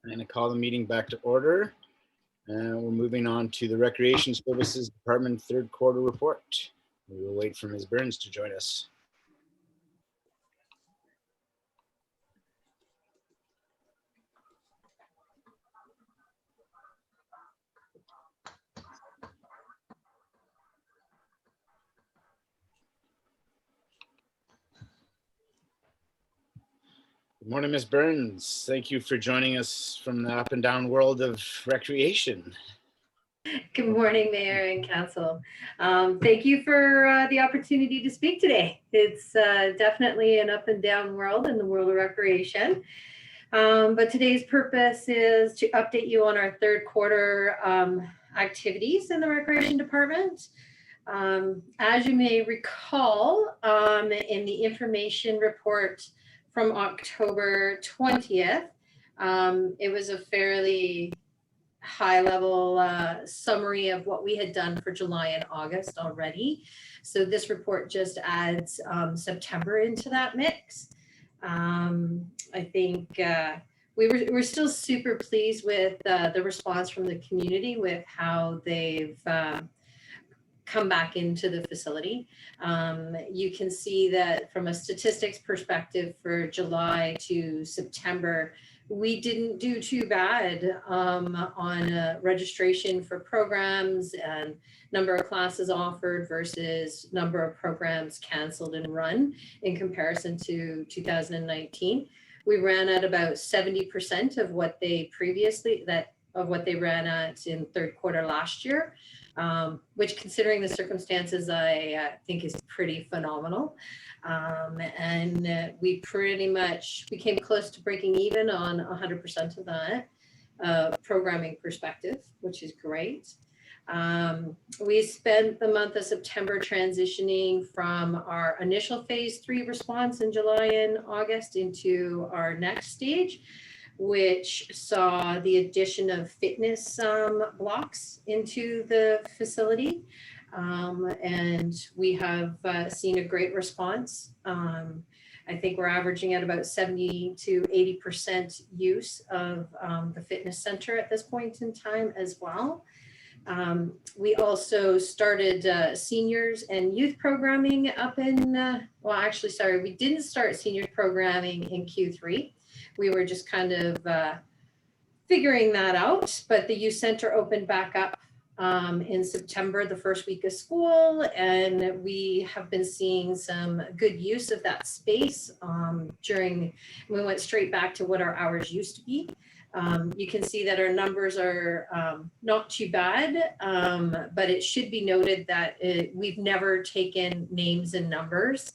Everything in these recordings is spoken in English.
I'm going to call the meeting back to order. We're moving on to the Recreation Services Department third quarter report. We will wait for Ms. Burns to join us. Good morning, Ms. Burns. Thank you for joining us from the up and down world of recreation. Good morning, Mayor and Council. Thank you for the opportunity to speak today. It's definitely an up and down world in the world of recreation. But today's purpose is to update you on our third quarter activities in the Recreation Department. As you may recall, in the information report from October 20th, it was a fairly high-level summary of what we had done for July and August already. So this report just adds September into that mix. I think we're still super pleased with the response from the community with how they've come back into the facility. You can see that from a statistics perspective for July to September, we didn't do too bad on registration for programs and number of classes offered versus number of programs canceled and run in comparison to 2019. We ran at about 70% of what they ran at in third quarter last year. Which, considering the circumstances, I think is pretty phenomenal. And we came close to breaking even on 100% of that programming perspective, which is great. We spent the month of September transitioning from our initial phase 3 response in July and August into our next stage, which saw the addition of fitness blocks into the facility. And we have seen a great response. I think we're averaging at about 70 to 80% use of the fitness center at this point in time as well. We also started seniors and youth programming up in, we didn't start seniors programming in Q3. We were just kind of figuring that out, but the youth center opened back up in September, the first week of school, and we have been seeing some good use of that space we went straight back to what our hours used to be. You can see that our numbers are not too bad, but it should be noted that we've never taken names and numbers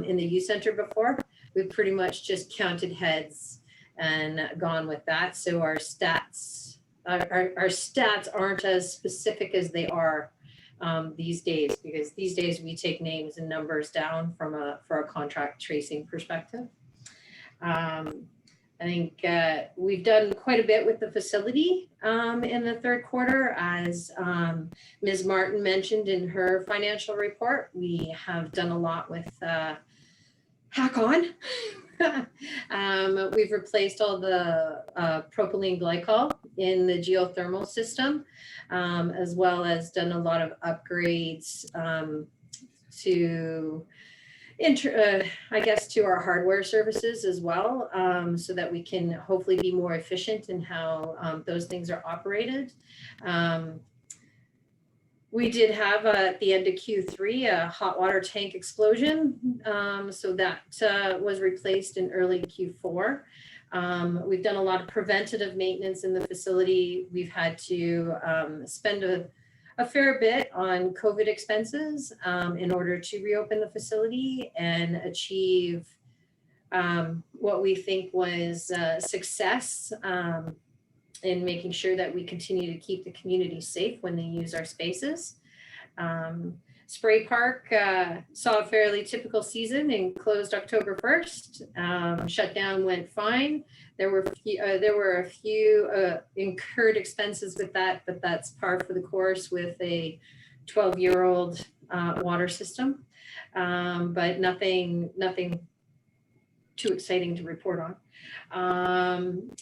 in the youth center before. We've pretty much just counted heads and gone with that. So our stats aren't as specific as they are these days, because these days we take names and numbers down for a contract tracing perspective. I think we've done quite a bit with the facility in the third quarter. As Ms. Martin mentioned in her financial report, we have done a lot with Hack-On. We've replaced all the propylene glycol in the geothermal system, as well as done a lot of upgrades to our hardware services as well, so that we can hopefully be more efficient in how those things are operated. We did have at the end of Q3 a hot water tank explosion, so that was replaced in early Q4. We've done a lot of preventative maintenance in the facility. We've had to spend a fair bit on COVID expenses in order to reopen the facility and achieve what we think was success in making sure that we continue to keep the community safe when they use our spaces. Spray Park saw a fairly typical season and closed October 1st. Shutdown went fine. There were a few incurred expenses with that, but that's par for the course with a 12-year-old water system. But nothing too exciting to report on.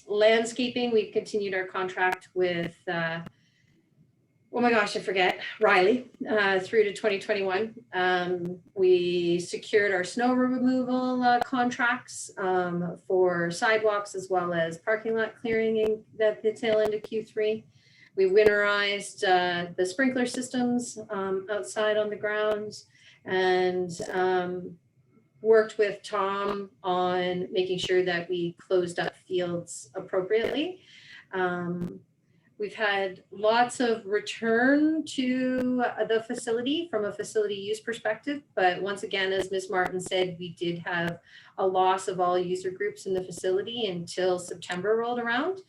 Landscaping, we've continued our contract with, oh my gosh, I forget, Riley, through to 2021. We secured our snow removal contracts for sidewalks as well as parking lot clearing at the tail end of Q3. We winterized the sprinkler systems outside on the grounds, and worked with Tom on making sure that we closed up fields appropriately. We've had lots of return to the facility from a facility use perspective, but once again, as Ms. Martin said, we did have a loss of all user groups in the facility until September rolled around.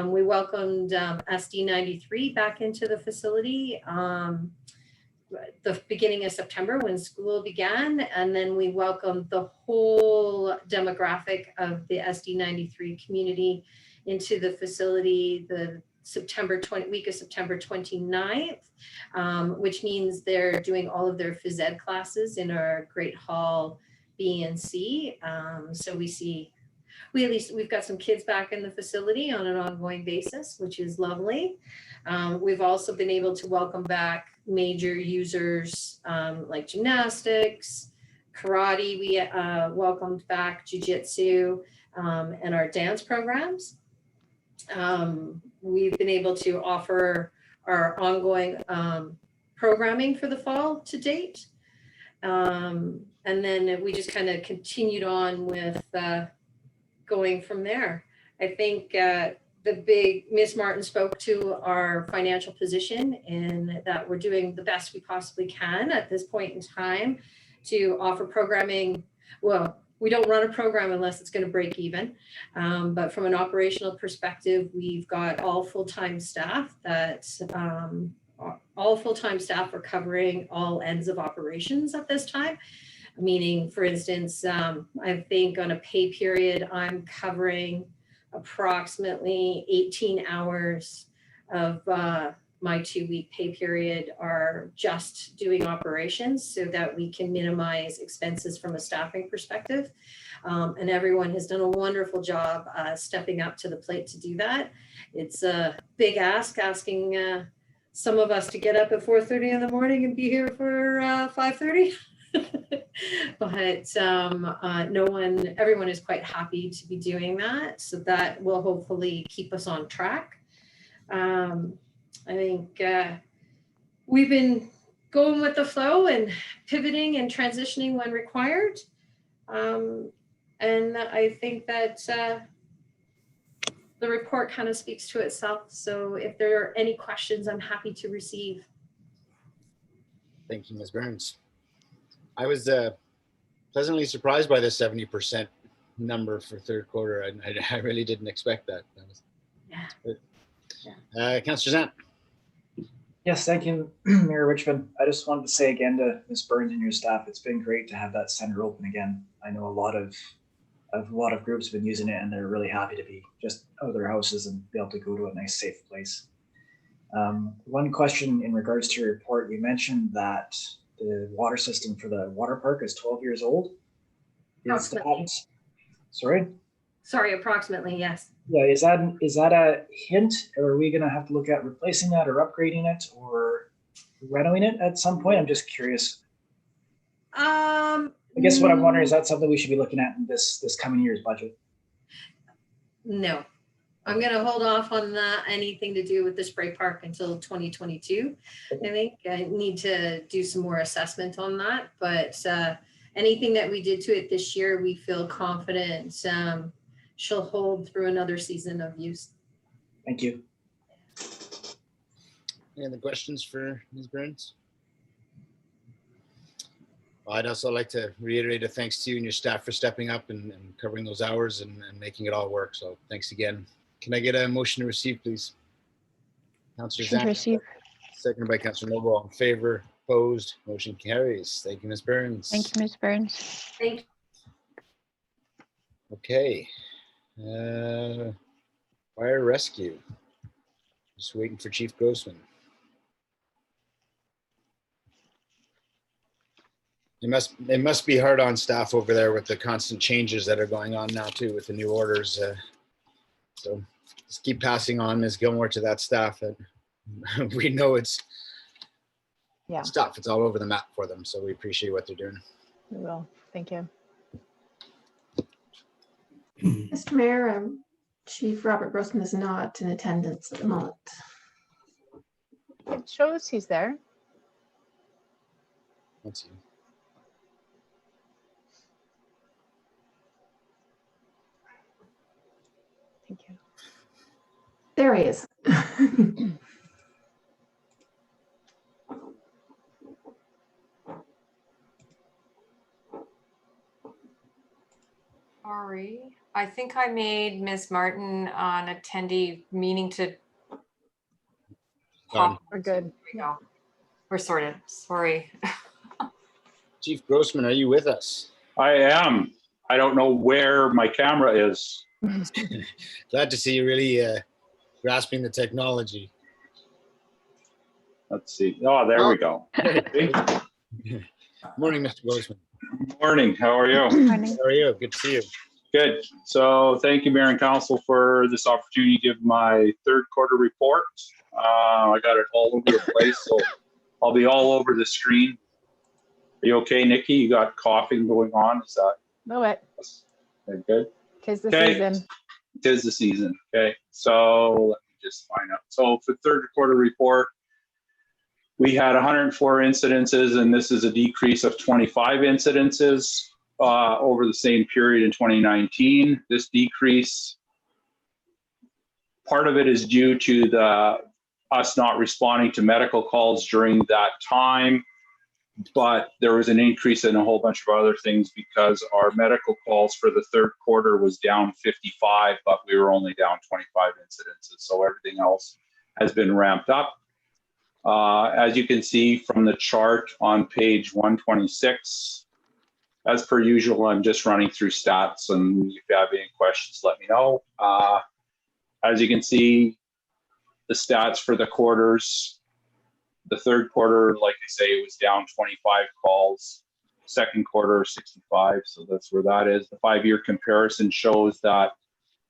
We welcomed SD93 back into the facility the beginning of September when school began, and then we welcomed the whole demographic of the SD93 community into the facility the week of September 29th, which means they're doing all of their phys ed classes in our Great Hall B and C. So we've got some kids back in the facility on an ongoing basis, which is lovely. We've also been able to welcome back major users like gymnastics, karate. We welcomed back jujitsu and our dance programs. We've been able to offer our ongoing programming for the fall to date. And then we just kind of continued on with going from there. I think the big Ms. Martin spoke to our financial position and that we're doing the best we possibly can at this point in time to offer programming. Well, we don't run a program unless it's going to break even. But from an operational perspective, we've got all full-time staff that all full-time staff are covering all ends of operations at this time. Meaning, for instance, I think on a pay period, I'm covering approximately 18 hours of my 2-week pay period are just doing operations so that we can minimize expenses from a staffing perspective. And everyone has done a wonderful job stepping up to the plate to do that. It's a big asking some of us to get up at 4:30 in the morning and be here for 5:30. But everyone is quite happy to be doing that. So that will hopefully keep us on track. I think we've been going with the flow and pivoting and transitioning when required. And I think that the report kind of speaks to itself. So if there are any questions, I'm happy to receive. Thank you, Ms. Burns. I was pleasantly surprised by the 70% number for third quarter. I really didn't expect that. Yeah. Yeah. Councillor Zant. Yes, thank you, Mayor Richmond. I just wanted to say again to Ms. Burns and your staff, it's been great to have that center open again. I know a lot of groups have been using it and they're really happy to be just out of their houses and be able to go to a nice, safe place. One question in regards to your report, you mentioned that the water system for the water park is 12 years old. Approximately. Sorry, approximately, yes. Yeah, is that a hint, or are we going to have to look at replacing that or upgrading it or renovating it at some point? I'm just curious. I guess what I'm wondering, is that something we should be looking at in this coming year's budget? No, I'm going to hold off on anything to do with the spray park until 2022. I think I need to do some more assessment on that, but anything that we did to it this year, we feel confident she'll hold through another season of use. Thank you. Any other questions for Ms. Burns? Well, I'd also like to reiterate a thanks to you and your staff for stepping up and covering those hours and making it all work. So thanks again. Can I get a motion to receive, please? Councillor Zant, seconded by Councillor Noble. All in favor? Opposed? Motion carries. Thank you, Ms. Burns. Thank you, Ms. Burns. Thank you. Okay. Fire rescue. Just waiting for Chief Grossman. It must be hard on staff over there with the constant changes that are going on now too with the new orders. So just keep passing on, Ms. Gilmore, to that staff that we know it's tough. It's all over the map for them. So we appreciate what they're doing. We will. Thank you. Mr. Mayor, Chief Robert Grossman is not in attendance at the moment. It shows he's there. Let's see. Thank you. There he is. Sorry, I think I made Ms. Martin an attendee, meaning to pop. We're good. There we go. We're sorted. Sorry. Chief Grossman, are you with us? I am. I don't know where my camera is. Glad to see you really grasping the technology. Let's see. Oh, there we go. Morning, Mr. Grossman. Morning. How are you? Morning. How are you? Good to see you. Good. So thank you, Mayor and Council, for this opportunity to give my third quarter report. I got it all over the place, so I'll be all over the screen. Are you okay, Nikki? You got coughing going on? Is that No way. good? 'Tis the Okay. season. Tis the season. Okay. So let me just find out. So for third quarter report, we had 104 incidences, and this is a decrease of 25 incidences over the same period in 2019. This decrease, part of it is due to us not responding to medical calls during that time, but there was an increase in a whole bunch of other things because our medical calls for the third quarter was down 55, but we were only down 25 incidences. So everything else has been ramped up. As you can see from the chart on page 126, as per usual, I'm just running through stats, and if you have any questions, let me know. As you can see, the stats for the quarters, the third quarter, like I say, it was down 25 calls. Second quarter, 65, so that's where that is. The 5-year comparison shows that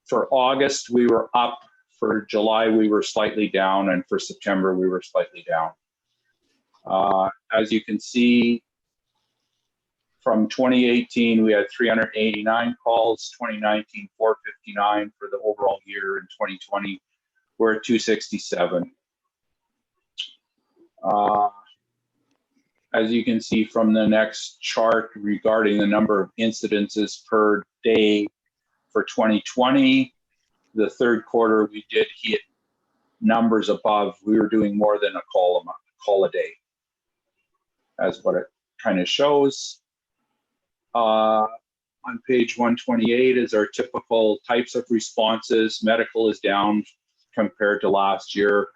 for August, we were up. For July, we were slightly down, and for September, we were slightly down. As you can see, from 2018, we had 389 calls, 2019, 459 for the overall year, and 2020, we're at 267. As you can see from the next chart regarding the number of incidences per day for 2020, the third quarter, we did hit numbers above. We were doing more than a call a day, as what it kind of shows. On page 128 is our typical types of responses. Medical is down compared to last year,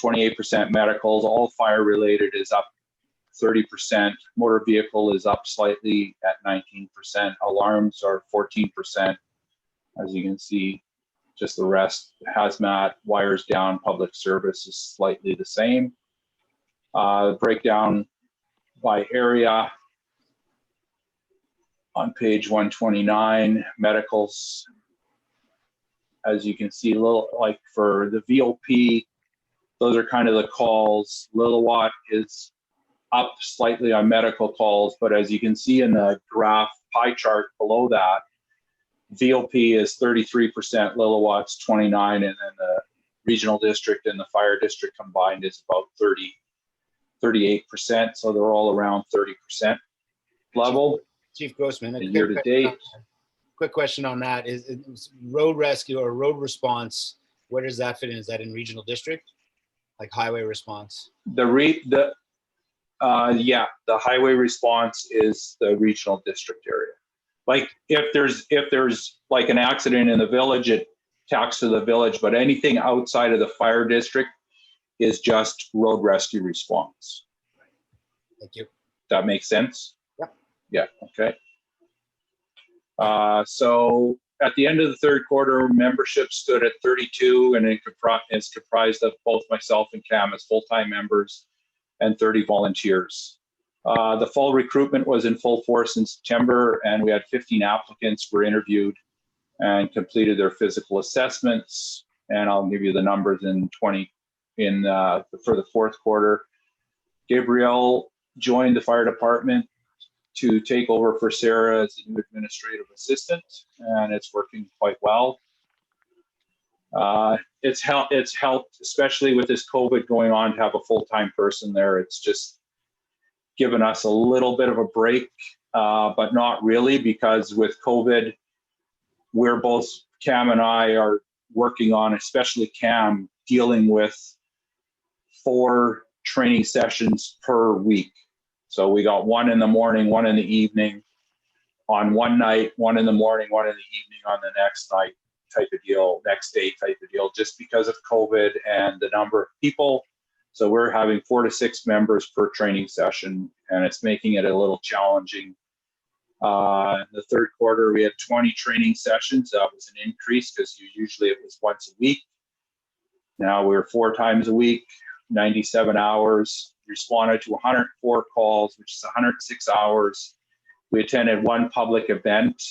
28% medicals. All fire related is up 30%. Motor vehicle is up slightly at 19%. Alarms are 14%. As you can see, just the rest, hazmat, wires down, public service is slightly the same. Breakdown by area on page 129, medicals. As you can see, little like for the VOP, those are kind of the calls. Lillooet is up slightly on medical calls, but as you can see in the graph pie chart below that, VOP is 33%, Lillooet's 29%, and then the regional district and the fire district combined is about 38%. So they're all around 30% level. Chief Grossman, Year to date. Quick question on that. Is road rescue or road response, where does that fit in? Is that in regional district? Like highway response? The highway response is the regional district area. Like if there's like an accident in the village, it tacks to the village, but anything outside of the fire district is just road rescue response. Thank you. That makes sense? Yep. Yeah, okay. So at the end of the third quarter, membership stood at 32, and it's comprised of both myself and Cam as full-time members and 30 volunteers. The fall recruitment was in full force in September, and we had 15 applicants were interviewed and completed their physical assessments. And I'll give you the numbers for the fourth quarter. Gabrielle joined the fire department to take over for Sarah as the new administrative assistant, and it's working quite well. It's helped, especially with this COVID going on, to have a full-time person there. It's just given us a little bit of a break, but not really, because with COVID, we're both, Cam and I are working on, especially Cam, dealing with 4 training sessions per week. So we got 1 in the morning, 1 in the evening on one night, 1 in the morning, 1 in the evening on the next night type of deal, next day type of deal, just because of COVID and the number of people. So we're having 4 to 6 members per training session, and it's making it a little challenging. In the third quarter, we had 20 training sessions. That was an increase because usually it was once a week. Now we're 4 times a week, 97 hours, responded to 104 calls, which is 106 hours. We attended 1 public event,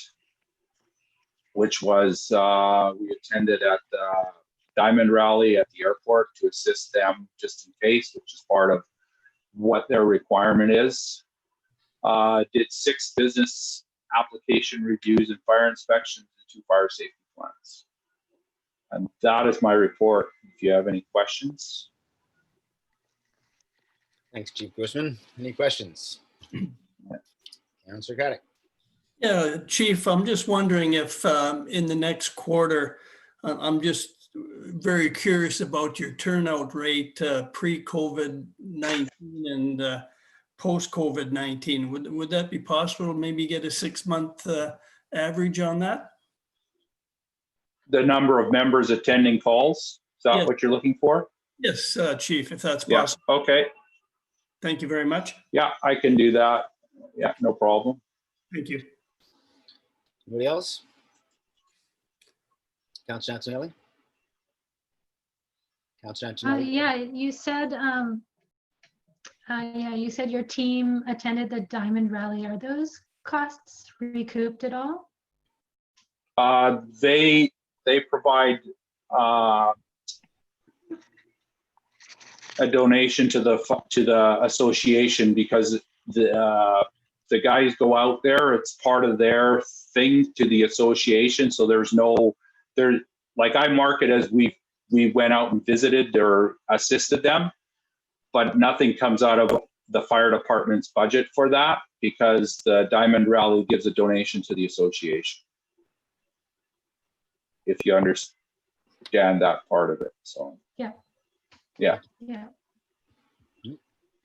which was, we attended at the Diamond Rally at the airport to assist them just in case, which is part of what their requirement is. Did 6 business application reviews and fire inspections and 2 fire safety plans. And that is my report. If you have any questions. Thanks, Chief Grossman. Any questions? Councillor Caddick. Yeah, Chief, I'm just wondering if in the next quarter, I'm just very curious about your turnout rate pre-COVID-19 and post-COVID-19. Would that be possible to maybe get a 6-month average on that? The number of members attending calls, is that what you're looking for? Yes, Chief, if that's Yeah, possible. okay. Thank you very much. Yeah, I can do that. Yeah, no problem. Thank you. Anybody else? Councillor Antonelli? Councillor Antonelli? Yeah, you said you said your team attended the Diamond Rally. Are those costs recouped at all? They provide a donation to the association, because the guys go out there. It's part of their thing to the association. So there's no like I mark it as we went out and visited or assisted them, but nothing comes out of the fire department's budget for that, because the Diamond Rally gives a donation to the association. If you understand that part of it. So Yeah. Yeah. Yeah.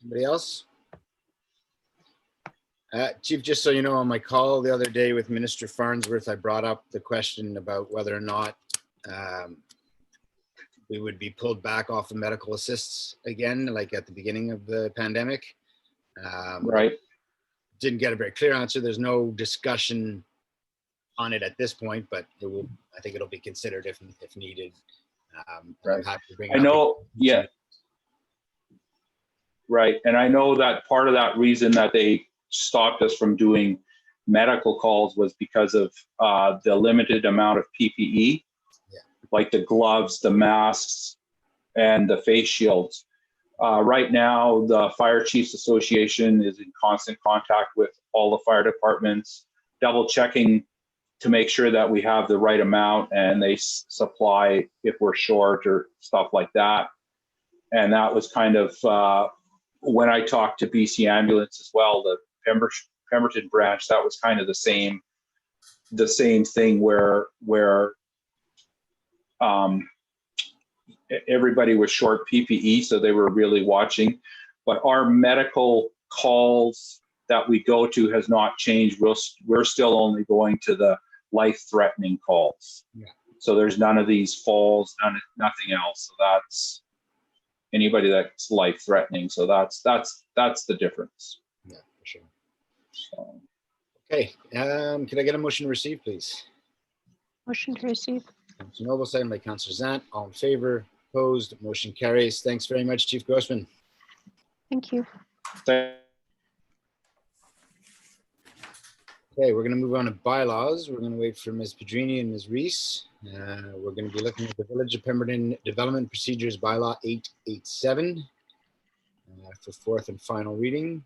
Anybody else? Chief, just so you know, on my call the other day with Minister Farnsworth, I brought up the question about whether or not we would be pulled back off of medical assists again, like at the beginning of the pandemic. Right. Didn't get a very clear answer. There's no discussion on it at this point, but it will. I think it'll be considered if needed. Right. I'm happy to bring I it up. know, yeah. Right, and I know that part of that reason that they stopped us from doing medical calls was because of the limited amount of PPE, like the gloves, the masks, and the face shields. Right now, the Fire Chiefs Association is in constant contact with all the fire departments, double checking to make sure that we have the right amount, and they supply if we're short or stuff like that. And that was kind of when I talked to BC Ambulance as well, the Pemberton branch, that was kind of the same thing where everybody was short PPE, so they were really watching. But our medical calls that we go to has not changed. We're still only going to the life-threatening calls. Yeah. So there's none of these falls, nothing else. So that's anybody that's life-threatening. So that's the difference. Yeah, for sure. So, okay, can I get a motion to receive, please? Motion to receive. Councillor Noble, second by Councillor Zant. All in favor? Opposed? Motion carries. Thanks very much, Chief Grossman. Thank you. Thank Okay, we're going to move on to bylaws. We're going to wait for Ms. Pedrini and Ms. Reese. We're going to be looking at the Village of Pemberton Development Procedures Bylaw 887 for fourth and final reading.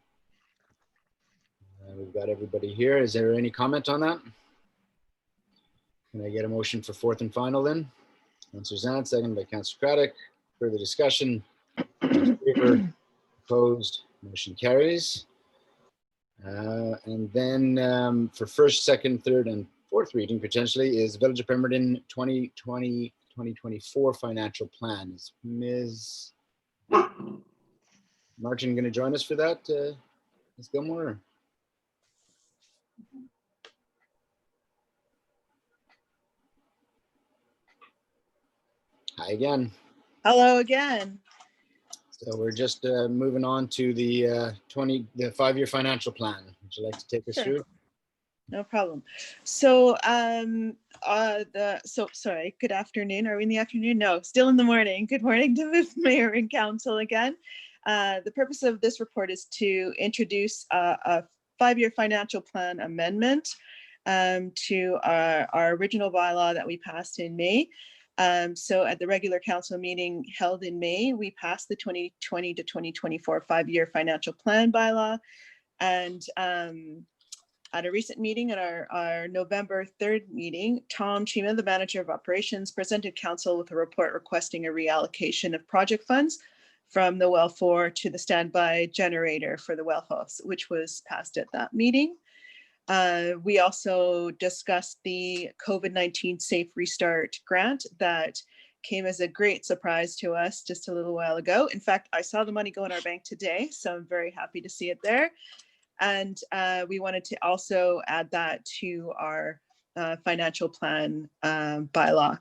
We've got everybody here. Is there any comment on that? Can I get a motion for fourth and final then? Councillor Zant, second by Councillor Craddock. Further discussion? In favor? Opposed? Motion carries. And then for first, second, third, and fourth reading potentially is Village of Pemberton 2020-2024 financial plan. Is Ms. Martin going to join us for that, Ms. Gilmore? Hi again. Hello again. So we're just moving on to the 5-year financial plan. Would you like to take us Sure. through? No problem. So, sorry, good afternoon. Are we in the afternoon? No, still in the morning. Good morning to the mayor and council again. The purpose of this report is to introduce a 5-year financial plan amendment to our original bylaw that we passed in May. So at the regular council meeting held in May, we passed the 2020 to 2024 5-year financial plan bylaw. And at a recent meeting, at our November 3rd meeting, Tom Chima, the manager of operations, presented council with a report requesting a reallocation of project funds from the well 4 to the standby generator for the well house, which was passed at that meeting. We also discussed the COVID-19 Safe Restart grant that came as a great surprise to us just a little while ago. In fact, I saw the money go in our bank today, so I'm very happy to see it there. And we wanted to also add that to our financial plan bylaw.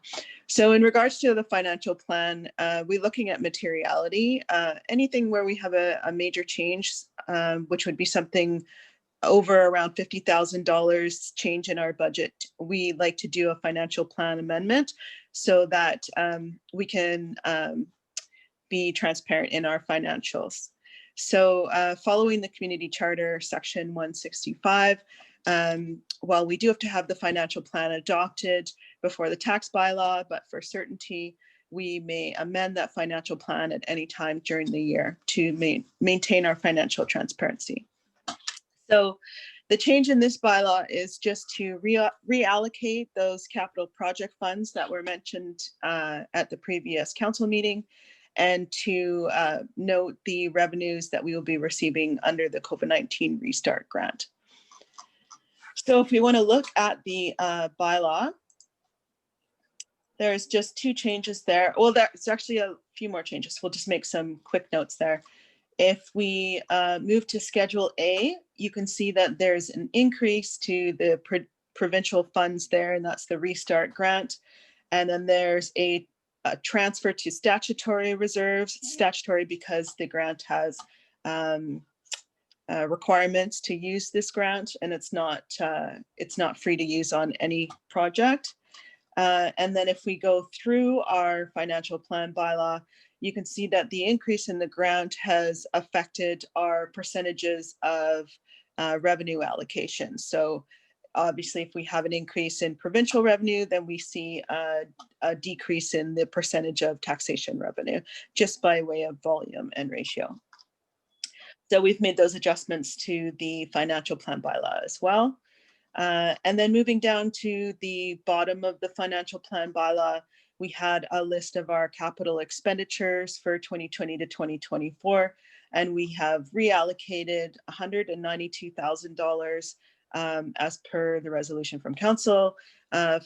So in regards to the financial plan, we're looking at materiality. Anything where we have a major change, which would be something over around $50,000 change in our budget, we like to do a financial plan amendment so that we can be transparent in our financials. So following the community charter section 165, while we do have to have the financial plan adopted before the tax bylaw, but for certainty, we may amend that financial plan at any time during the year to maintain our financial transparency. So the change in this bylaw is just to reallocate those capital project funds that were mentioned at the previous council meeting, and to note the revenues that we will be receiving under the COVID-19 Restart Grant. So if we want to look at the bylaw, there's just 2 changes there. Well, there's actually a few more changes. We'll just make some quick notes there. If we move to Schedule A, you can see that there's an increase to the provincial funds there, and that's the Restart Grant. And then there's a transfer to statutory reserves, statutory because the grant has requirements to use this grant, and it's not free to use on any project. And then if we go through our financial plan bylaw, you can see that the increase in the grant has affected our percentages of revenue allocation. So obviously, if we have an increase in provincial revenue, then we see a decrease in the percentage of taxation revenue, just by way of volume and ratio. So we've made those adjustments to the financial plan bylaw as well. And then moving down to the bottom of the financial plan bylaw, we had a list of our capital expenditures for 2020 to 2024, and we have reallocated $192,000 as per the resolution from council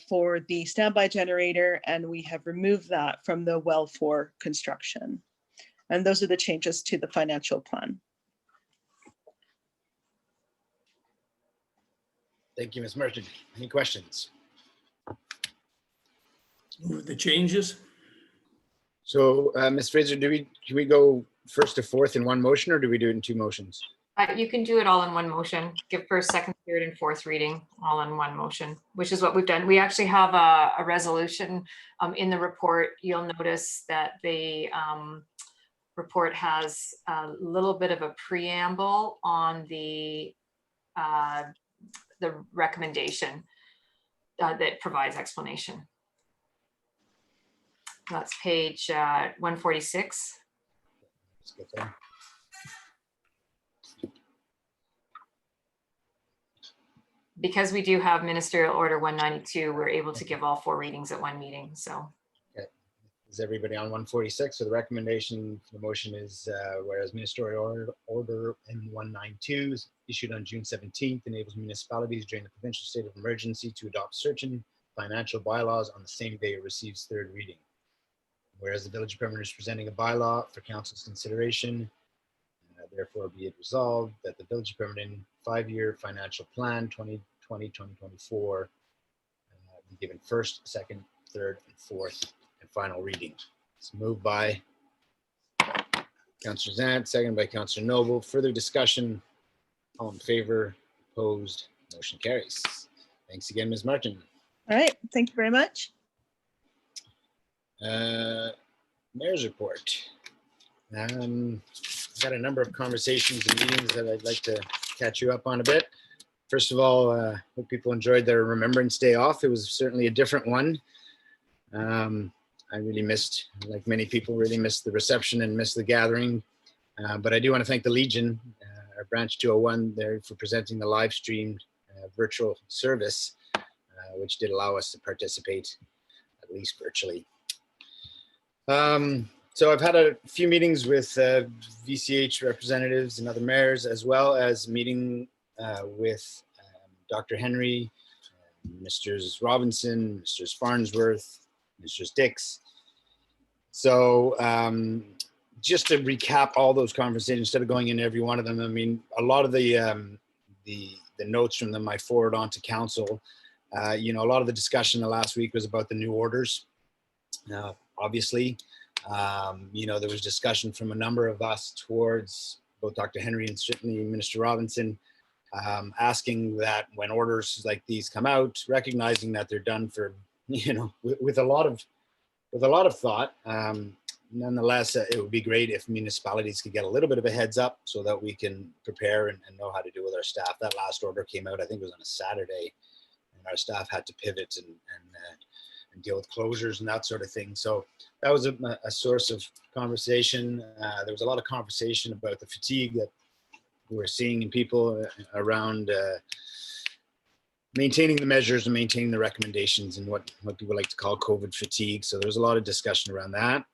for the standby generator, and we have removed that from the well 4 construction. And those are the changes to the financial plan. Thank you, Ms. Merton. Any questions? Move the changes. So, Ms. Fraser, can we go first to fourth in one motion, or do we do it in 2 motions? You can do it all in one motion. Give first, second, third, and fourth reading all in one motion, which is what we've done. We actually have a resolution in the report. You'll notice that the report has a little bit of a preamble on the the recommendation that provides explanation. That's page 146. Let's get there. Because we do have Ministerial Order 192, we're able to give all 4 readings at one meeting, so. Is everybody on 146? So the recommendation for the motion is whereas Ministerial Order N192 is issued on June 17th enables municipalities during the provincial state of emergency to adopt certain financial bylaws on the same day it receives 3rd reading. Whereas the Village of Pemberton is presenting a bylaw for council's consideration, therefore be it resolved that the Village of Pemberton 5-year financial plan 2020-2024 be given 1st, 2nd, 3rd, and 4th and final reading. It's moved by Councillor Zant, seconded by Councillor Noble. Further discussion? All in favor? Opposed? Motion carries. Thanks again, Ms. Martin. All right, thank you very much. Mayor's report. I've got a number of conversations and meetings that I'd like to catch you up on a bit. First of all, hope people enjoyed their Remembrance Day off. It was certainly a different one. I really missed, like many people, really missed the reception and missed the gathering. But I do want to thank the Legion, our Branch 201 there, for presenting the live streamed virtual service, which did allow us to participate, at least virtually. So I've had a few meetings with VCH representatives and other mayors, as well as meeting with Dr. Henry, Mr. Robinson, Mr. Farnsworth, Mr. Dix. So just to recap all those conversations, instead of going into every one of them, I mean, a lot of the notes from them I forward on to council. You know, a lot of the discussion the last week was about the new orders. Obviously, you know, there was discussion from a number of us towards both Dr. Henry and certainly Minister Robinson, asking that when orders like these come out, recognizing that they're done for, you know, with a lot of thought. Nonetheless, it would be great if municipalities could get a little bit of a heads up so that we can prepare and know how to do with our staff. That last order came out, I think it was on a Saturday, and our staff had to pivot and deal with closures and that sort of thing. So that was a source of conversation. There was a lot of conversation about the fatigue that we're seeing in people around maintaining the measures and maintaining the recommendations and what people like to call COVID fatigue. So there's a lot of discussion around that.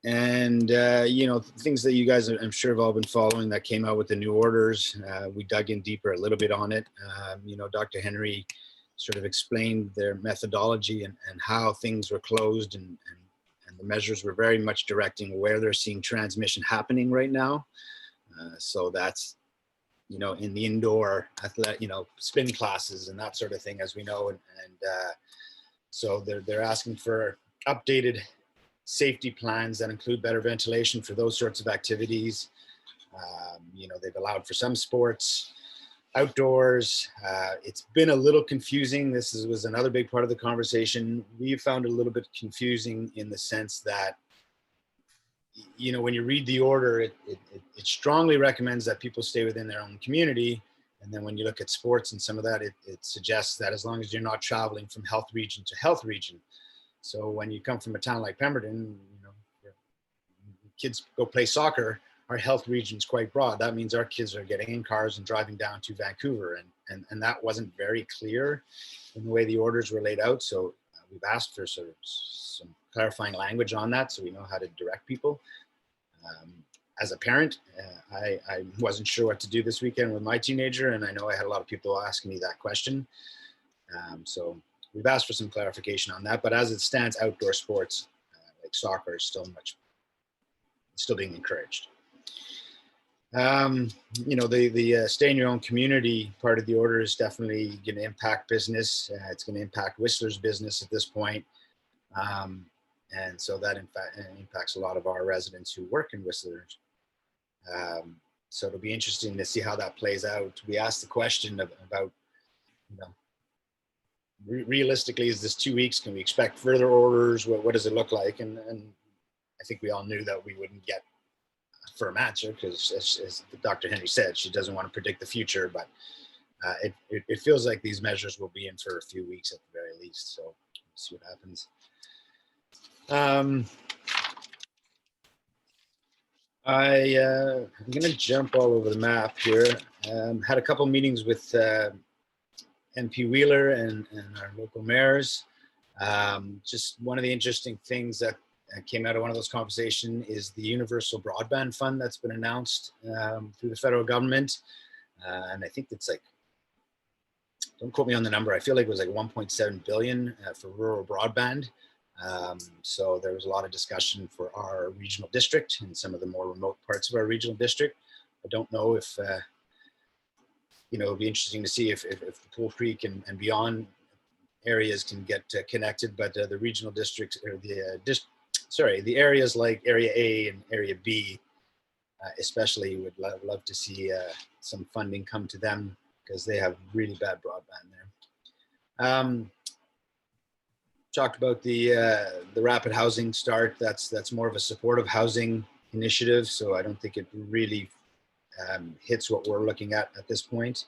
You know, things that you guys, I'm sure, have all been following that came out with the new orders. We dug in deeper a little bit on it. You know, Dr. Henry sort of explained their methodology and how things were closed, and the measures were very much directing where they're seeing transmission happening right now. So that's, you know, in the indoor athletic, you know, spin classes and that sort of thing, as we know. And so they're asking for updated safety plans that include better ventilation for those sorts of activities. You know, they've allowed for some sports outdoors. It's been a little confusing. This was another big part of the conversation. We found it a little bit confusing in the sense that, you know, when you read the order, it strongly recommends that people stay within their own community. And then when you look at sports and some of that, it suggests that as long as you're not traveling from health region to health region. So when you come from a town like Pemberton, you know, kids go play soccer, our health region is quite broad. That means our kids are getting in cars and driving down to Vancouver. And that wasn't very clear in the way the orders were laid out. So we've asked for sort of some clarifying language on that so we know how to direct people. As a parent, I wasn't sure what to do this weekend with my teenager, and I know I had a lot of people asking me that question. So we've asked for some clarification on that, but as it stands, outdoor sports like soccer is still being encouraged. You know, the stay in your own community part of the order is definitely going to impact business. It's going to impact Whistler's business at this point. And so that in fact impacts a lot of our residents who work in Whistler. So it'll be interesting to see how that plays out. We asked the question about, you know, realistically, is this 2 weeks? Can we expect further orders? What does it look like? And I think we all knew that we wouldn't get firm answer because, as Dr. Henry said, she doesn't want to predict the future, but it feels like these measures will be in for a few weeks at the very least. So we'll see what happens. I'm going to jump all over the map here. Had a couple meetings with MP Wheeler and our local mayors. Just one of the interesting things that came out of one of those conversations is the Universal Broadband Fund that's been announced through the federal government. And I think it's like, don't quote me on the number, I feel like it was like 1.7 billion for rural broadband. So there was a lot of discussion for our regional district and some of the more remote parts of our regional district. I don't know if, it'll be interesting to see if the Pool Creek and beyond areas can get connected, but the regional districts, or the areas like Area A and Area B, especially would love to see some funding come to them because they have really bad broadband there. Talked about the rapid housing start. That's more of a supportive housing initiative, so I don't think it really hits what we're looking at this point.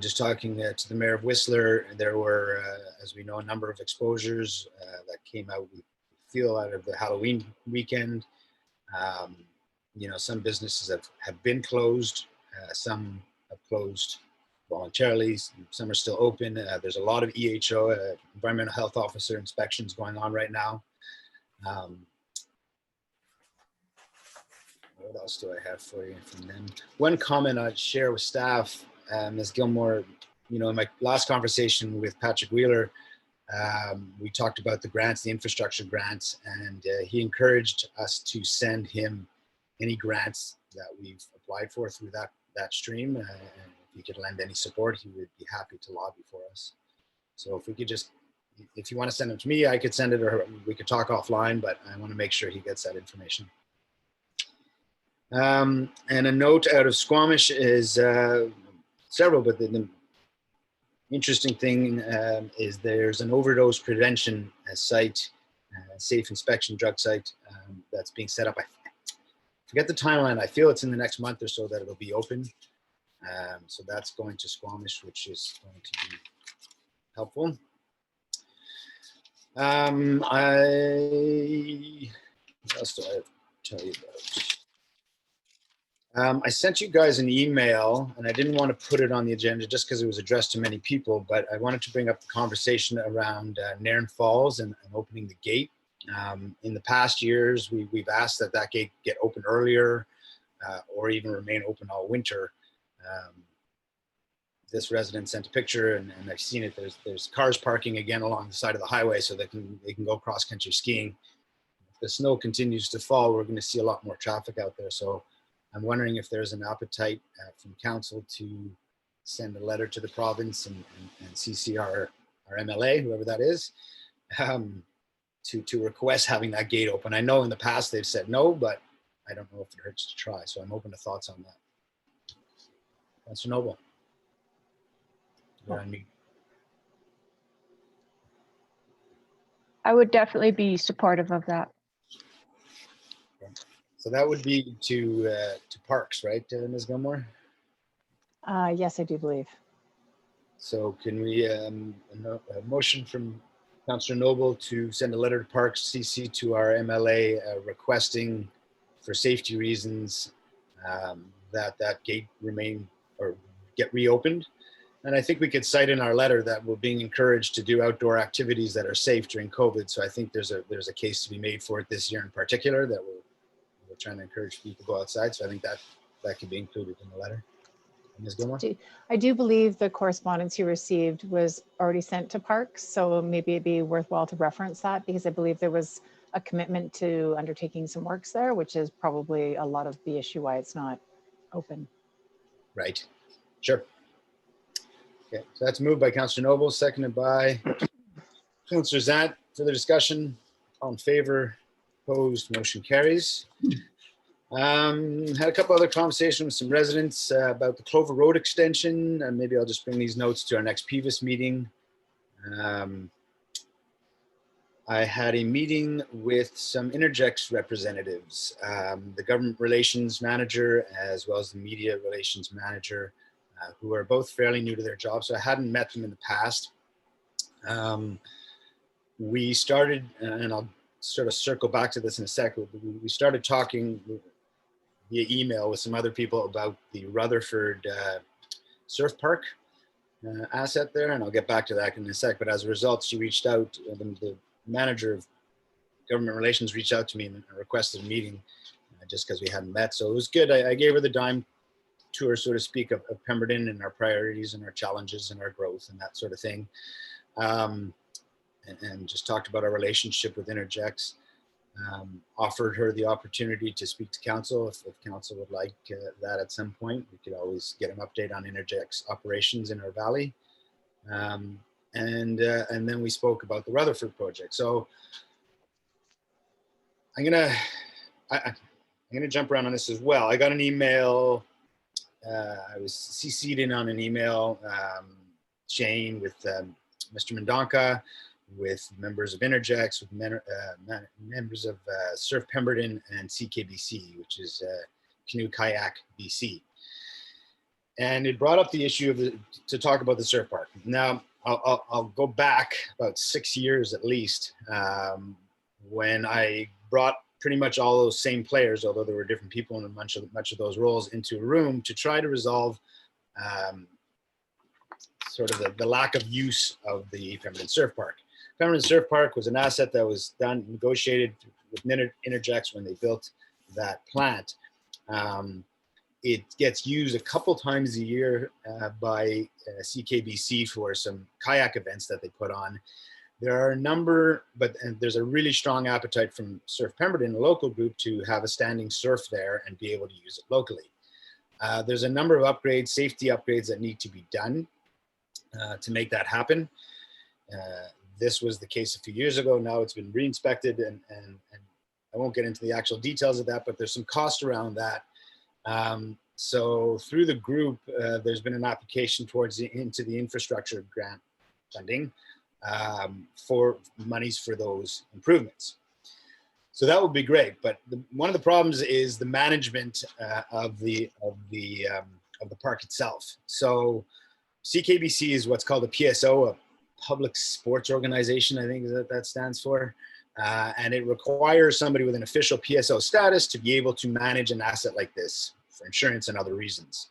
Just talking to the mayor of Whistler, there were, as we know, a number of exposures that came out, we feel, out of the Halloween weekend. Some businesses have been closed. Some have closed voluntarily. Some are still open. There's a lot of EHO, environmental health officer inspections going on right now. What else do I have for you from them? One comment I'd share with staff, Ms. Gilmore, in my last conversation with Patrick Wheeler, we talked about the grants, the infrastructure grants, and he encouraged us to send him any grants that we've applied for through that stream. And if he could lend any support, he would be happy to lobby for us. So if we could just, if you want to send them to me, I could send it, or we could talk offline, but I want to make sure he gets that information. And a note out of Squamish is several, but the interesting thing is there's an overdose prevention site, safe inspection drug site that's being set up. I forget the timeline. I feel it's in the next month or so that it'll be open. So that's going to Squamish, which is going to be helpful. What else do I tell you about? I sent you guys an email, and I didn't want to put it on the agenda just because it was addressed to many people, but I wanted to bring up the conversation around Nairn Falls and opening the gate. In the past years, we've asked that gate get open earlier or even remain open all winter. This resident sent a picture, and I've seen it. There's cars parking again along the side of the highway so they can go cross-country skiing. If the snow continues to fall, we're going to see a lot more traffic out there. So I'm wondering if there's an appetite from council to send a letter to the province and CC our MLA, whoever that is, to request having that gate open. I know in the past they've said no, but I don't know if it hurts to try. So I'm open to thoughts on that. Councillor Noble. You're on mute. I would definitely be supportive of that. So that would be to parks, right, Ms. Gilmore? Yes, I do believe. So can we, a motion from Councillor Noble to send a letter to Parks CC to our MLA requesting for safety reasons that gate remain or get reopened. And I think we could cite in our letter that we're being encouraged to do outdoor activities that are safe during COVID. So I think there's a case to be made for it this year in particular, that we're trying to encourage people to go outside. So I think that could be included in the letter. Ms. Gilmore? I do believe the correspondence you received was already sent to Parks, so maybe it'd be worthwhile to reference that, because I believe there was a commitment to undertaking some works there, which is probably a lot of the issue why it's not open. Right. Sure. Okay, so that's moved by Councillor Noble, seconded by Councillor Zant. Further discussion? All in favor? Opposed? Motion carries. Had a couple other conversations with some residents about the Clover Road extension, and maybe I'll just bring these notes to our next PVIS meeting. I had a meeting with some Interjex representatives, the government relations manager, as well as the media relations manager, who are both fairly new to their job. So I hadn't met them in the past. We started, and I'll sort of circle back to this in a second. We started talking via email with some other people about the Rutherford surf park asset there, and I'll get back to that in a sec. But as a result, she reached out, the manager of government relations reached out to me and requested a meeting just because we hadn't met. So it was good. I gave her the dime tour, so to speak, of Pemberton and our priorities and our challenges and our growth and that sort of thing. And just talked about our relationship with Interjex. Offered her the opportunity to speak to council if council would like that at some point. We could always get an update on Interjex operations in our valley. And then we spoke about the Rutherford project. So I'm gonna jump around on this as well. I got an email. I was CC'd in on an email chain with Mr. Mendonca, with members of Interjex, with members of Surf Pemberton and CKBC, which is Canoe Kayak BC. And it brought up the issue of to talk about the surf park. Now, I'll go back about 6 years at least, when I brought pretty much all those same players, although there were different people in much of those roles, into a room to try to resolve sort of the lack of use of the Pemberton Surf Park. Pemberton Surf Park was an asset that was negotiated with Interjex when they built that plant. It gets used a couple times a year by CKBC for some kayak events that they put on. There are a number, and there's a really strong appetite from Surf Pemberton, a local group, to have a standing surf there and be able to use it locally. There's a number of upgrades, safety upgrades that need to be done to make that happen. This was the case a few years ago. Now it's been re-inspected, and I won't get into the actual details of that, but there's some cost around that. So through the group, there's been an application into the infrastructure grant funding for monies for those improvements. So that would be great. But one of the problems is the management of the park itself. So CKBC is what's called a PSO, a Public Sports Organization, I think that stands for. And it requires somebody with an official PSO status to be able to manage an asset like this for insurance and other reasons.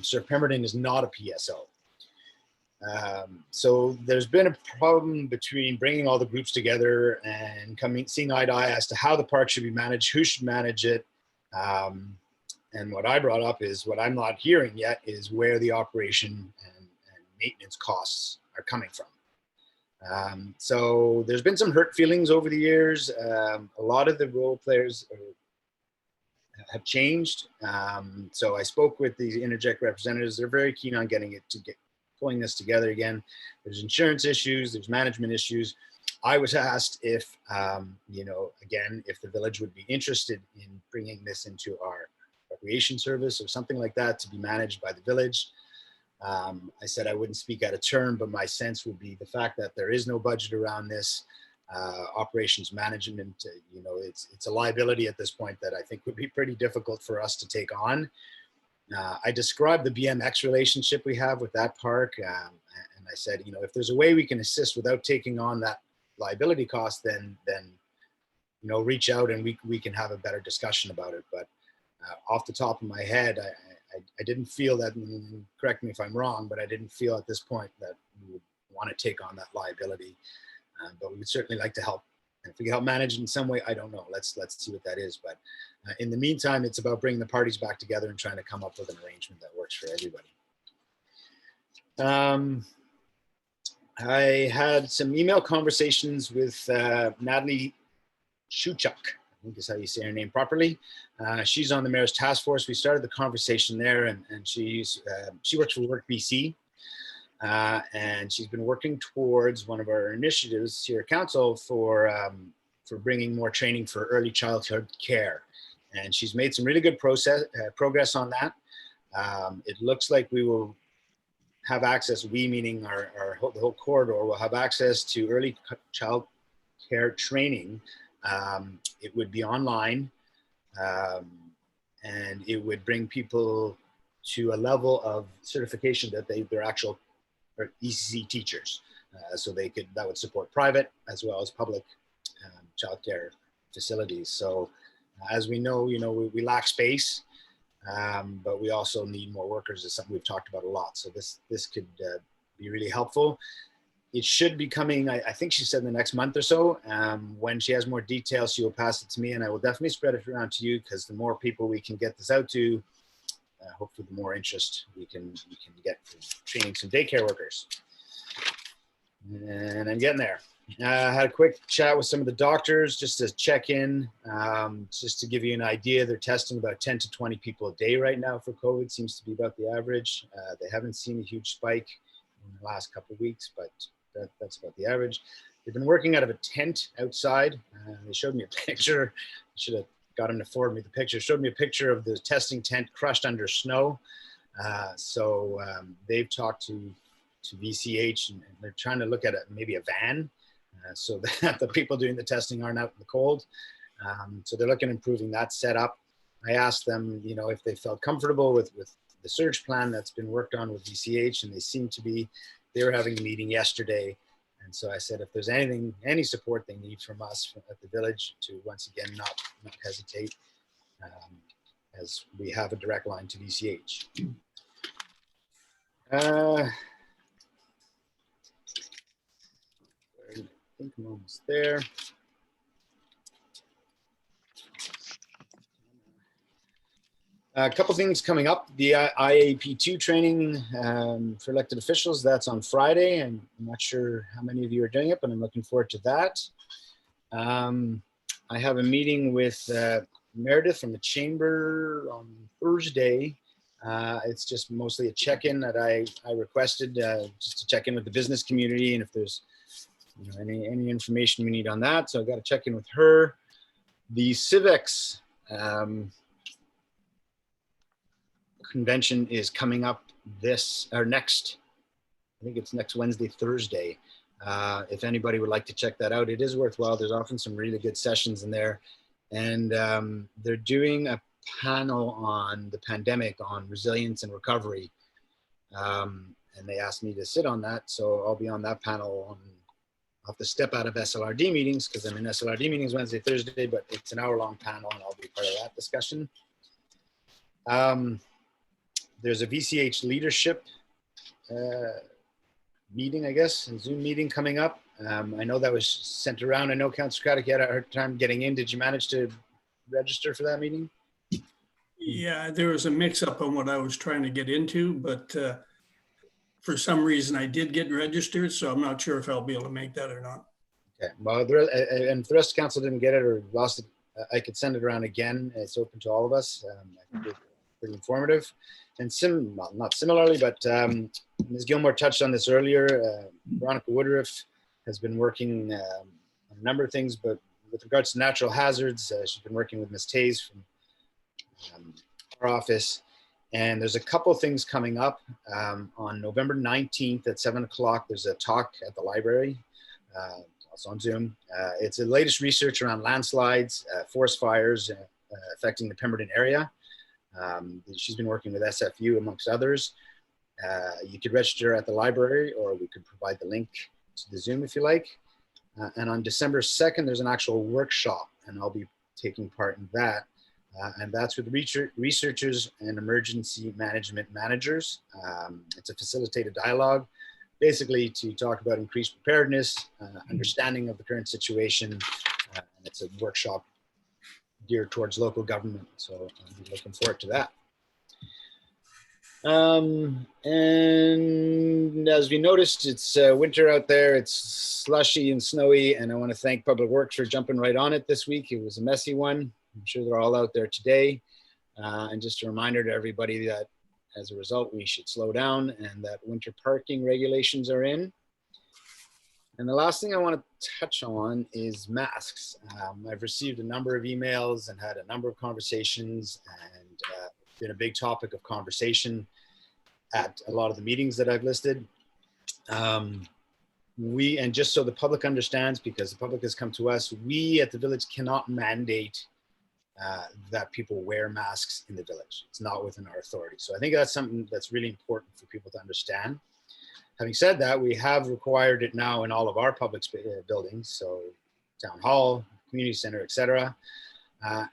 Surf Pemberton is not a PSO. So there's been a problem between bringing all the groups together and seeing eye to eye as to how the park should be managed, who should manage it. And what I brought up is, what I'm not hearing yet is where the operation and maintenance costs are coming from. So there's been some hurt feelings over the years. A lot of the role players have changed. So I spoke with the Interjex representatives. They're very keen on pulling this together again. There's insurance issues, there's management issues. I was asked if, again, if the village would be interested in bringing this into our recreation service or something like that to be managed by the village. I said I wouldn't speak out of turn, but my sense would be the fact that there is no budget around this. Operations management, it's a liability at this point that I think would be pretty difficult for us to take on. I described the BMX relationship we have with that park, and I said, if there's a way we can assist without taking on that liability cost, then reach out and we can have a better discussion about it. But off the top of my head, I didn't feel that, and correct me if I'm wrong, but I didn't feel at this point that we would want to take on that liability. But we would certainly like to help. And if we can help manage it in some way, I don't know. Let's see what that is. But in the meantime, it's about bringing the parties back together and trying to come up with an arrangement that works for everybody. I had some email conversations with Natalie Shuchuk, I think is how you say her name properly. She's on the Mayor's Task Force. We started the conversation there, and she works for Work BC. And she's been working towards one of our initiatives here at Council for bringing more training for early childhood care. And she's made some really good progress on that. It looks like we will have access, we meaning the whole corridor will have access to early care training. It would be online, and it would bring people to a level of certification that they're actual ECC teachers. So that would support private as well as public childcare facilities. So as we know, we lack space, but we also need more workers. Is something we've talked about a lot. So this could be really helpful. It should be coming, I think she said in the next month or so. When she has more details, she will pass it to me, and I will definitely spread it around to you, because the more people we can get this out to, hopefully the more interest we can get for training some daycare workers. And I'm getting there. I had a quick chat with some of the doctors just to check in, just to give you an idea. They're testing about 10 to 20 people a day right now for COVID. Seems to be about the average. They haven't seen a huge spike in the last couple of weeks, but that's about the average. They've been working out of a tent outside. They showed me a picture. I should have got him to forward me the picture. Showed me a picture of the testing tent crushed under snow. So they've talked to VCH, and they're trying to look at maybe a van, so that the people doing the testing aren't out in the cold. So they're looking at improving that setup. I asked them, if they felt comfortable with the surge plan that's been worked on with VCH, and they seem to be. They were having a meeting yesterday, and so I said if there's any support they need from us at the village, to once again not hesitate, as we have a direct line to VCH. I think I'm almost there. A couple things coming up. The IAP2 training for elected officials, that's on Friday. I'm not sure how many of you are doing it, but I'm looking forward to that. I have a meeting with Meredith from the Chamber on Thursday. It's just mostly a check-in that I requested, just to check in with the business community, and if there's any information we need on that. So I've got to check in with her. The Civex convention is coming up next, I think it's next Wednesday, Thursday. If anybody would like to check that out, it is worthwhile. There's often some really good sessions in there. And they're doing a panel on the pandemic, on resilience and recovery. And they asked me to sit on that. So I'll be on that panel. I'll have to step out of SLRD meetings, because I'm in SLRD meetings Wednesday, Thursday, but it's an hour-long panel, and I'll be part of that discussion. There's a VCH leadership meeting, I guess, a Zoom meeting coming up. I know that was sent around. I know Councillor Craddock, you had a hard time getting in. Did you manage to register for that meeting? Yeah, there was a mix-up on what I was trying to get into, but for some reason I did get registered, so I'm not sure if I'll be able to make that or not. Okay, well, and if the rest of the council didn't get it or lost it, I could send it around again. It's open to all of us. I think it's pretty informative. And well, not similarly, but Ms. Gilmore touched on this earlier. Veronica Woodruff has been working on a number of things, but with regards to natural hazards, she's been working with Ms. Tays from our office. And there's a couple of things coming up. On November 19th at 7 o'clock, there's a talk at the library, also on Zoom. It's the latest research around landslides, forest fires affecting the Pemberton area. She's been working with SFU amongst others. You could register at the library, or we could provide the link to the Zoom if you like. And on December 2nd, there's an actual workshop, and I'll be taking part in that. And that's with researchers and emergency management managers. It's a facilitated dialogue, basically to talk about increased preparedness, understanding of the current situation. And it's a workshop geared towards local government. So I'm looking forward to that. And as we noticed, it's winter out there. It's slushy and snowy, and I want to thank Public Works for jumping right on it this week. It was a messy one. I'm sure they're all out there today. And just a reminder to everybody that as a result, we should slow down, and that winter parking regulations are in. And the last thing I want to touch on is masks. I've received a number of emails and had a number of conversations, and it's been a big topic of conversation at a lot of the meetings that I've listed. and just so the public understands, because the public has come to us, we at the village cannot mandate that people wear masks in the village. It's not within our authority. So I think that's something that's really important for people to understand. Having said that, we have required it now in all of our public buildings, so town hall, community center, etc.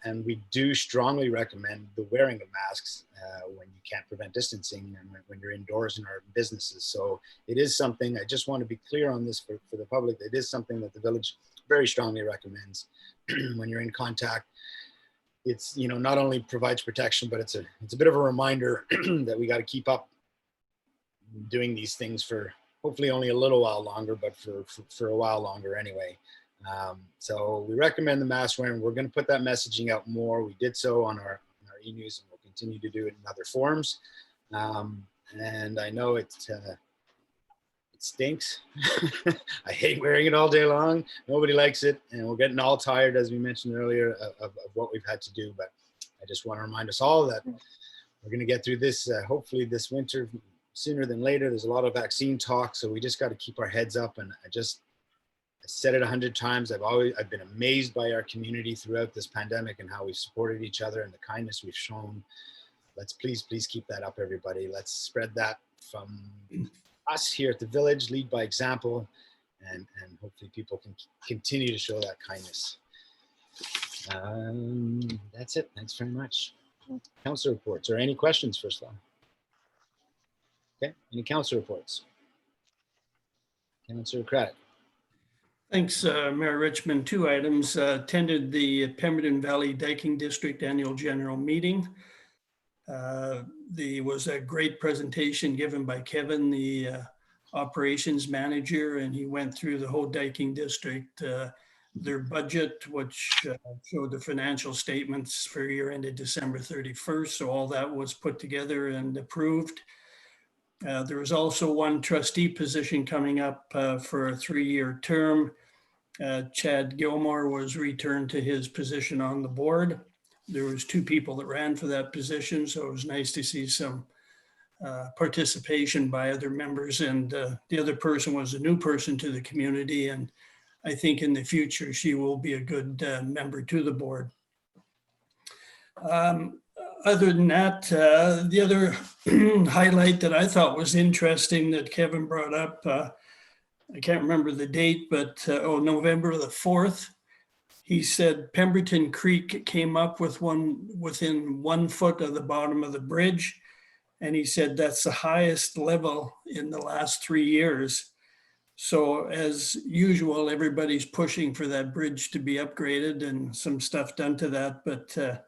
And we do strongly recommend the wearing of masks when you can't prevent distancing and when you're indoors in our businesses. So it is something, I just want to be clear on this for the public, it is something that the village very strongly recommends when you're in contact. It's, you know, not only provides protection, but it's a bit of a reminder that we got to keep up doing these things for hopefully only a little while longer, but for a while longer anyway. So we recommend the mask wearing. We're going to put that messaging out more. We did so on our e-news, and we'll continue to do it in other forms. And I know it stinks. I hate wearing it all day long. Nobody likes it, and we're getting all tired, as we mentioned earlier, of what we've had to do. But I just want to remind us all that we're going to get through this, hopefully this winter, sooner than later. There's a lot of vaccine talk, so we just got to keep our heads up. And I said it 100 times. I've been amazed by our community throughout this pandemic and how we've supported each other and the kindness we've shown. Let's please keep that up, everybody. Let's spread that from us here at the village, lead by example, and hopefully people can continue to show that kindness. That's it. Thanks very much. Council reports or any questions first of all? Okay, any council reports? Councilor Craddock. Thanks, Mayor Richmond. 2 items. Attended the Pemberton Valley Diking District Annual General Meeting. There was a great presentation given by Kevin, the operations manager, and he went through the whole Diking District, their budget, which showed the financial statements for year ended December 31st. So all that was put together and approved. There was also one trustee position coming up for a 3-year term. Chad Gilmore was returned to his position on the board. There was 2 people that ran for that position, so it was nice to see some participation by other members. And the other person was a new person to the community, and I think in the future she will be a good member to the board. Other than that, the other highlight that I thought was interesting that Kevin brought up, I can't remember the date, but November the 4th, he said Pemberton Creek came up with one within 1 foot of the bottom of the bridge. And he said that's the highest level in the last 3 years. So as usual, everybody's pushing for that bridge to be upgraded and some stuff done to that. But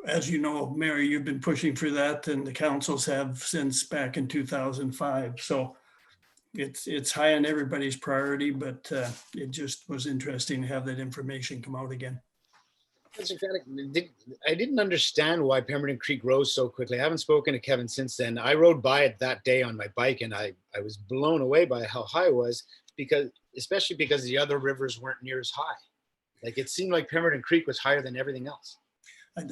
as you know, Mary, you've been pushing for that, and the councils have since back in 2005. So it's high on everybody's priority, but it just was interesting to have that information come out again. I didn't understand why Pemberton Creek rose so quickly. I haven't spoken to Kevin since then. I rode by it that day on my bike, and I was blown away by how high it was, especially because the other rivers weren't near as high. Like, it seemed like Pemberton Creek was higher than everything else.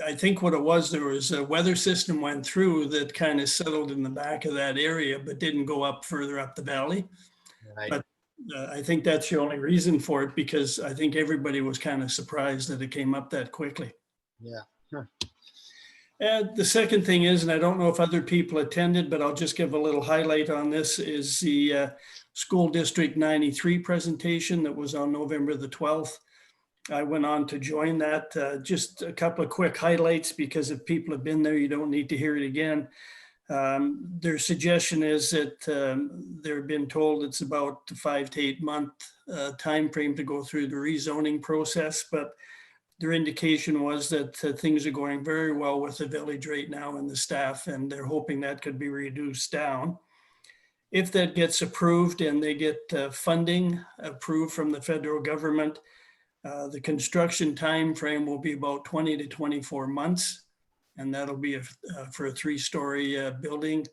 I think what it was, there was a weather system went through that kind of settled in the back of that area, but didn't go up further up the valley. Right. But I think that's the only reason for it, because I think everybody was kind of surprised that it came up that quickly. Yeah. Huh. And the second thing is, and I don't know if other people attended, but I'll just give a little highlight on this, is the School District 93 presentation that was on November the 12th. I went on to join that. Just a couple of quick highlights, because if people have been there, you don't need to hear it again. Their suggestion is that they're been told it's about 5 to 8 month time frame to go through the rezoning process, but their indication was that things are going very well with the village right now and the staff, and they're hoping that could be reduced down. If that gets approved and they get funding approved from the federal government, the construction time frame will be about 20 to 24 months. And that'll be for a 3-story building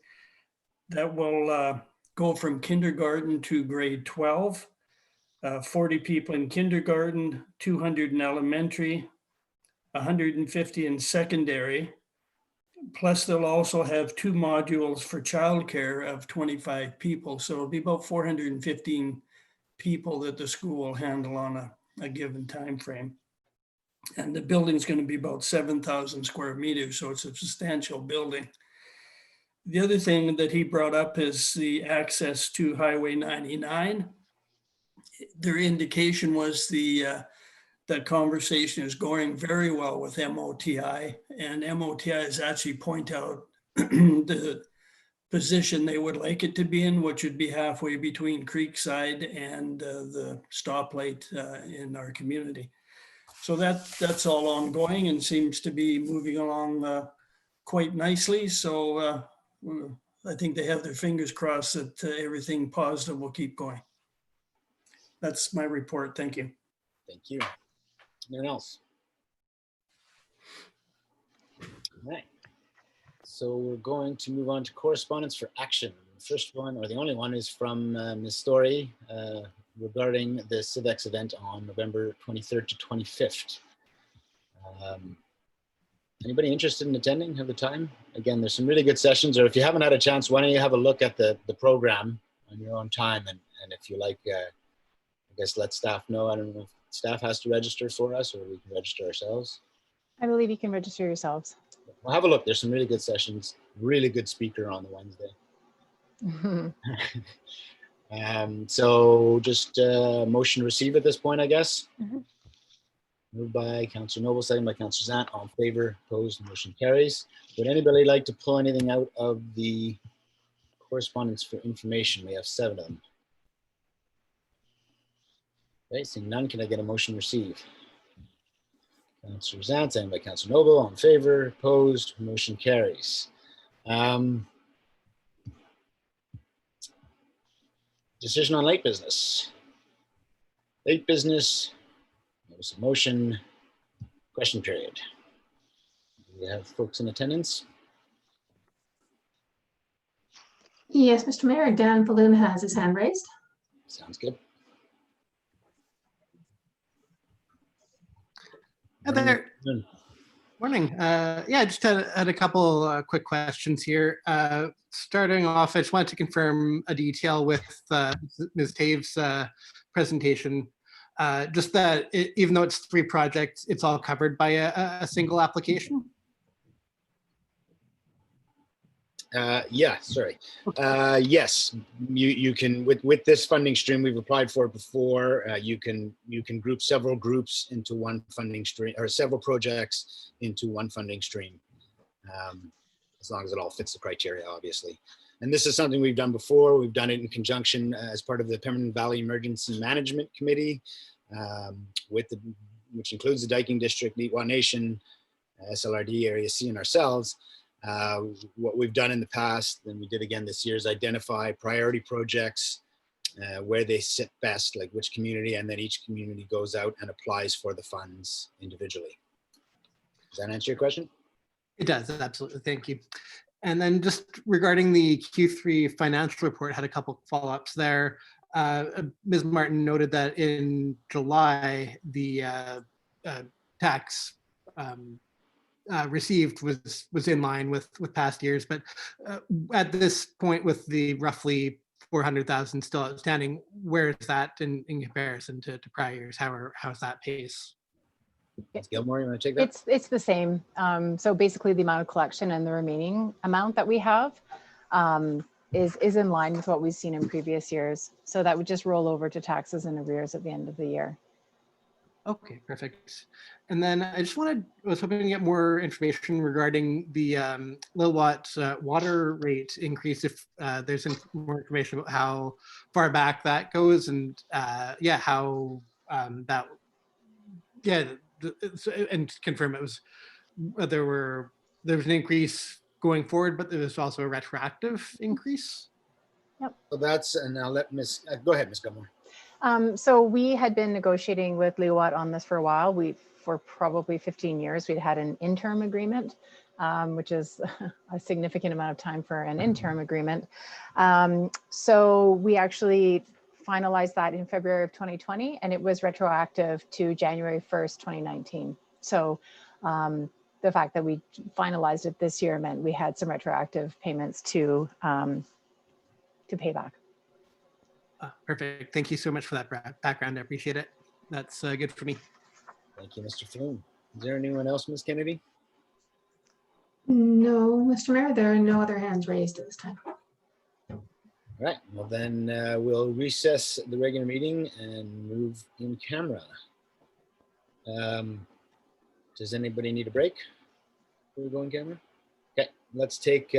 that will go from kindergarten to grade 12, 40 people in kindergarten, 200 in elementary, 150 in secondary, Plus, they'll also have 2 modules for childcare of 25 people. So it'll be about 415 people that the school will handle on a given time frame. And the building's going to be about 7,000 square meters, so it's a substantial building. The other thing that he brought up is the access to Highway 99. Their indication was the conversation is going very well with MOTI, and MOTI has actually pointed out the position they would like it to be in, which would be halfway between Creekside and the stoplight in our community. So that's all ongoing and seems to be moving along quite nicely. So I think they have their fingers crossed that everything positive will keep going. That's my report. Thank you. Thank you. Anyone else? All right. So we're going to move on to correspondence for action. The first one, or the only one, is from Ms. Story regarding the CIVEX event on November 23rd to 25th. Anybody interested in attending? Have the time? Again, there's some really good sessions, or if you haven't had a chance, why don't you have a look at the program on your own time, and if you like, I guess let staff know. I don't know if staff has to register for us or we can register ourselves. I believe you can register yourselves. Well, have a look. There's some really good sessions, really good speaker on the Wednesday. So just motion to receive at this point, I guess. Moved by Councillor Noble, second by Councillor Zant. All in favor, opposed, motion carries. Would anybody like to pull anything out of the correspondence for information? We have 7 of them. Okay, seeing none, can I get a motion to receive? Councillor Zant, second by Councillor Noble. All in favor, opposed, motion carries. Decision on late business. Late business, notice of motion, question period. Do we have folks in attendance? Yes, Mr. Mayor, Dan Falloon has his hand raised. Sounds good. Hi there. Morning. Yeah, I just had a couple quick questions here. Starting off, I just wanted to confirm a detail with Ms. Tave's presentation. Just that even though it's 3 projects, it's all covered by a single application? Yeah, sorry. Yes, you can, with this funding stream, we've applied for it before. You can group several groups into one funding stream, or several projects into one funding stream, as long as it all fits the criteria, obviously. And this is something we've done before. We've done it in conjunction as part of the Pembroke Valley Emergency Management Committee, which includes the Diking District, Neetwa Nation, SLRD, Area C, and ourselves. What we've done in the past, and we did again this year, is identify priority projects where they sit best, like which community, and then each community goes out and applies for the funds individually. Does that answer your question? It does, absolutely. Thank you. And then just regarding the Q3 financial report, had a couple follow-ups there. Ms. Martin noted that in July, the tax received was in line with past years, but at this point, with the roughly 400,000 still outstanding, where is that in comparison to prior years? How's that pace? Ms. Gilmore, you want to take that? It's the same. So basically the amount of collection and the remaining amount that we have is in line with what we've seen in previous years. So that would just roll over to taxes and arrears at the end of the year. Okay, perfect. And then I was hoping to get more information regarding the Lilwat water rate increase, if there's more information about how far back that goes, and how that, and confirm it was, there was an increase going forward, but there was also a retroactive increase. Yep. So that's, and I'll let Ms. Go ahead, Ms. Gilmore. So we had been negotiating with Lilwat on this for a while. For probably 15 years, we'd had an interim agreement, which is a significant amount of time for an interim agreement. So we actually finalized that in February of 2020, and it was retroactive to January 1st, 2019. So the fact that we finalized it this year meant we had some retroactive payments to pay back. Perfect. Thank you so much for that background. I appreciate it. That's good for me. Thank you, Mr. Flume. Is there anyone else, Ms. Kennedy? No, Mr. Mayor, there are no other hands raised at this time. All right, well then we'll recess the regular meeting and move in camera. Does anybody need a break before we go in camera? Okay, let's take